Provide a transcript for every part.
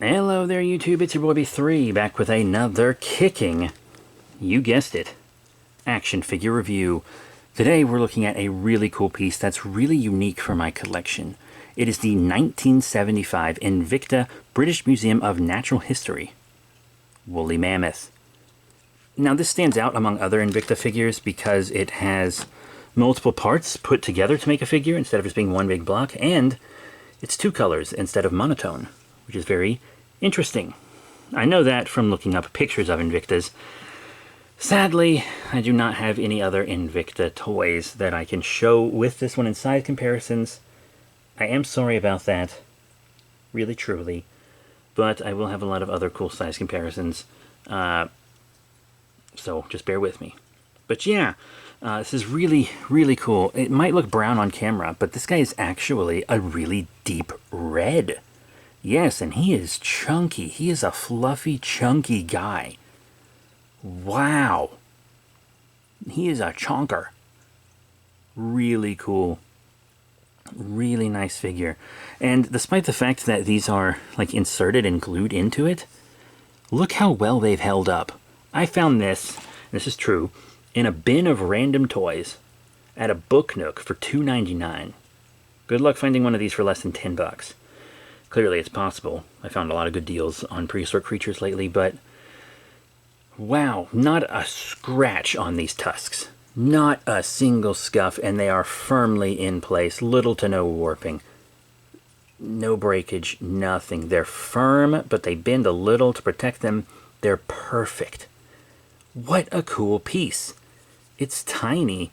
Hello there YouTube, it's your boy B3, back with another kicking, you guessed it, action figure review. Today we're looking at a really cool piece that's really unique for my collection. It is the 1975 Invicta British Museum of Natural History Woolly Mammoth. Now this stands out among other Invicta figures because it has multiple parts put together to make a figure instead of just being one big block, and it's two colors instead of monotone, which is very interesting. I know that from looking up pictures of Invictas. Sadly, I do not have any other Invicta toys that I can show with this one in size comparisons. I am sorry about that, really truly, but I will have a lot of other cool size comparisons, so just bear with me. But yeah, this is really, really cool. It might look brown on camera, but this guy is actually a really deep red. Yes, and he is chunky. He is a fluffy, chunky guy. Wow. He is a chonker. Really cool. Really nice figure. And despite the fact that these are like inserted and glued into it, look how well they've held up. I found this is true, in a bin of random toys at a Book Nook for $2.99. Good luck finding one of these for less than 10 bucks. Clearly it's possible. I found a lot of good deals on prehistoric creatures lately, but wow, not a scratch on these tusks. Not a single scuff, and they are firmly in place. Little to no warping. No breakage, nothing. They're firm, but they bend a little to protect them. They're perfect. What a cool piece. It's tiny,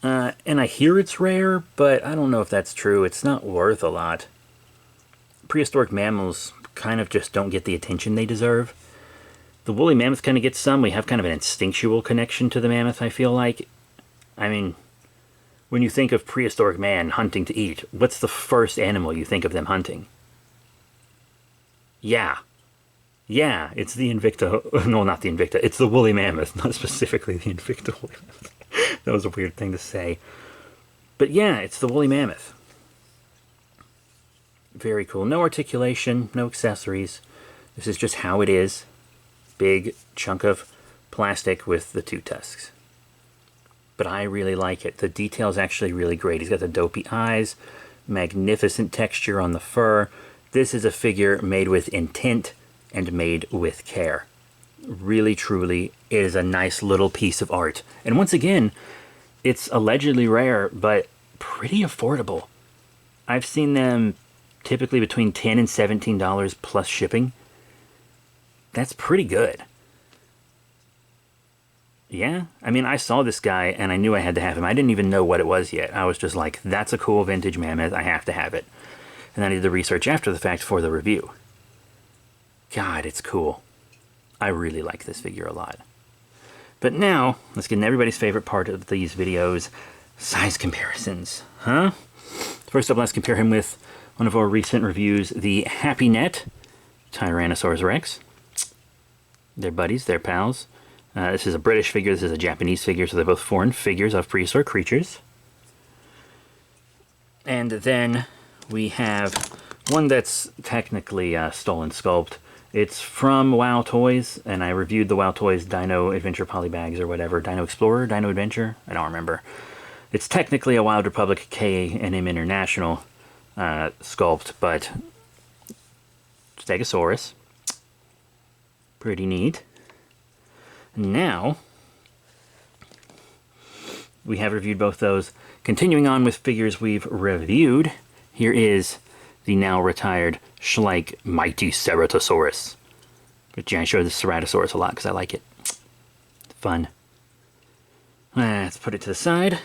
and I hear it's rare, but I don't know if that's true. It's not worth a lot. Prehistoric mammals kind of just don't get the attention they deserve. The woolly mammoth kind of gets some. We have kind of an instinctual connection to the mammoth, I feel like. I mean, when you think of prehistoric man hunting to eat, what's the first animal you think of them hunting? Yeah, it's the Invicta. No, not the Invicta. It's the woolly mammoth, not specifically the Invicta woolly mammoth. That was a weird thing to say. But yeah, it's the woolly mammoth. Very cool. No articulation, no accessories. This is just how it is. Big chunk of plastic with the two tusks. But I really like it. The detail's actually really great. He's got the dopey eyes, magnificent texture on the fur. This is a figure made with intent and made with care. Really, truly, it is a nice little piece of art. And once again, it's allegedly rare, but pretty affordable. I've seen them typically between $10 and $17 plus shipping. That's pretty good. Yeah, I mean, I saw this guy and I knew I had to have him. I didn't even know what it was yet. I was just like, that's a cool vintage mammoth. I have to have it. And then I did the research after the fact for the review. God, it's cool. I really like this figure a lot. But now, let's get in everybody's favorite part of these videos, size comparisons. Huh? First up, let's compare him with one of our recent reviews, the Happy Net Tyrannosaurus Rex. They're buddies, they're pals. This is a British figure, this is a Japanese figure, so they're both foreign figures of prehistoric creatures. And then we have one that's technically stolen sculpt. It's from WoW Toys, and I reviewed the WoW Toys Dino Adventure Polybags or whatever. Dino Explorer? Dino Adventure? I don't remember. It's technically a Wild Republic K&M International sculpt, but Stegosaurus. Pretty neat. Now, we have reviewed both those. Continuing on with figures we've reviewed, here is the now retired Schleich Mighty Ceratosaurus. But yeah, I show the Ceratosaurus a lot because I like it. Fun. Let's put it to the side.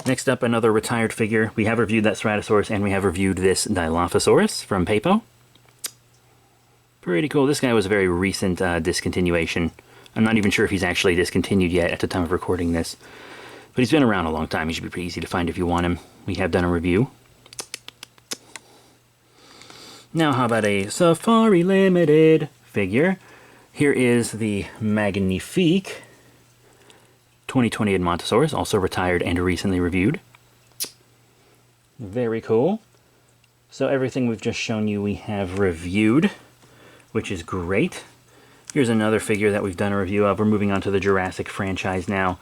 Next up, another retired figure. We have reviewed that Ceratosaurus, and we have reviewed this Dilophosaurus from Papo. Pretty cool. This guy was a very recent discontinuation. I'm not even sure if he's actually discontinued yet at the time of recording this. But he's been around a long time. He should be pretty easy to find if you want him. We have done a review. Now, how about a Safari Limited figure? Here is the Magnifique 2020 Edmontosaurus, also retired and recently reviewed. Very cool. So everything we've just shown you we have reviewed, which is great. Here's another figure that we've done a review of. We're moving on to the Jurassic franchise now.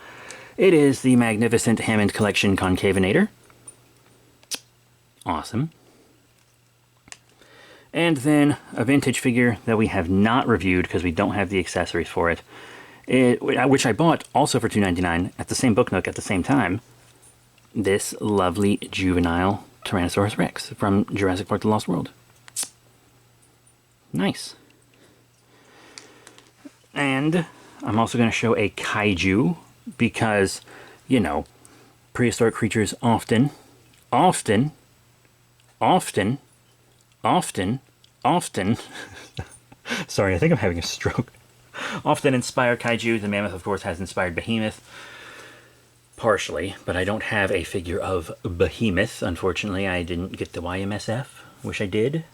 It is the magnificent Hammond Collection Concavinator. Awesome. And then a vintage figure that we have not reviewed because we don't have the accessories for it, which I bought also for $2.99 at the same Book Nook at the same time. This lovely juvenile Tyrannosaurus Rex from Jurassic Park: The Lost World. Nice. And I'm also going to show a kaiju because, you know, prehistoric creatures often sorry, I think I'm having a stroke. Often inspire kaiju. The Mammoth, of course, has inspired Behemoth. Partially, but I don't have a figure of Behemoth. Unfortunately, I didn't get the YMSF. Wish I did.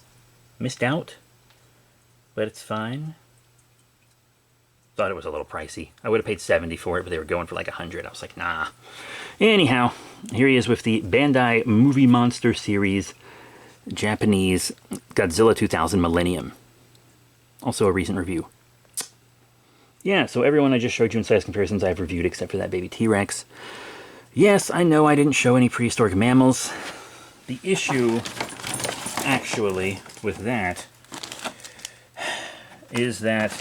Missed out. But it's fine. Thought it was a little pricey. I would have paid $70 for it, but they were going for like $100. I was like, nah. Anyhow, here he is with the Bandai Movie Monster Series Japanese Godzilla 2000 Millennium. Also a recent review. Yeah, so everyone I just showed you in size comparisons I've reviewed except for that baby T-Rex. Yes, I know I didn't show any prehistoric mammals. The issue, actually, with that is that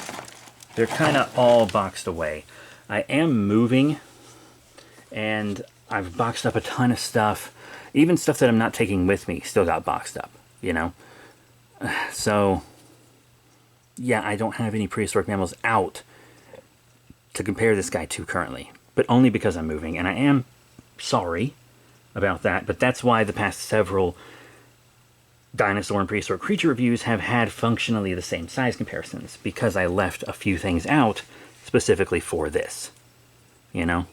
they're kind of all boxed away. I am moving, and I've boxed up a ton of stuff. Even stuff that I'm not taking with me still got boxed up, you know? So, yeah, I don't have any prehistoric mammals out to compare this guy to currently. But only because I'm moving, and I am sorry about that. But that's why the past several dinosaur and prehistoric creature reviews have had functionally the same size comparisons, because I left a few things out specifically for this, you know?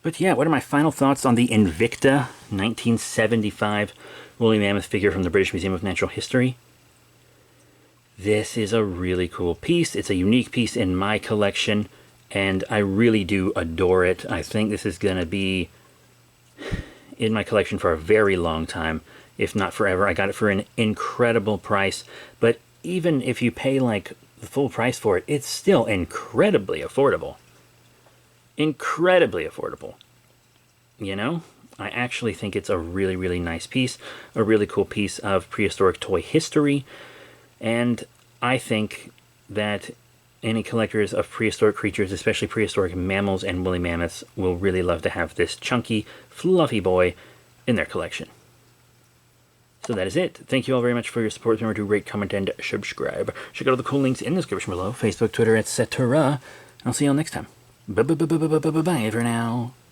But yeah, what are my final thoughts on the Invicta 1975 woolly mammoth figure from the British Museum of Natural History? This is a really cool piece. It's a unique piece in my collection, and I really do adore it. I think this is going to be in my collection for a very long time, if not forever. I got it for an incredible price, but even if you pay like the full price for it, it's still incredibly affordable. Incredibly affordable. You know? I actually think it's a really, really nice piece, a really cool piece of prehistoric toy history, and I think that any collectors of prehistoric creatures, especially prehistoric mammals and woolly mammoths, will really love to have this chunky, fluffy boy in their collection. So that is it. Thank you all very much for your support. Remember to rate, comment, and subscribe. Check out all the cool links in the description below, Facebook, Twitter, etc. I'll see you all next time. Bye for now.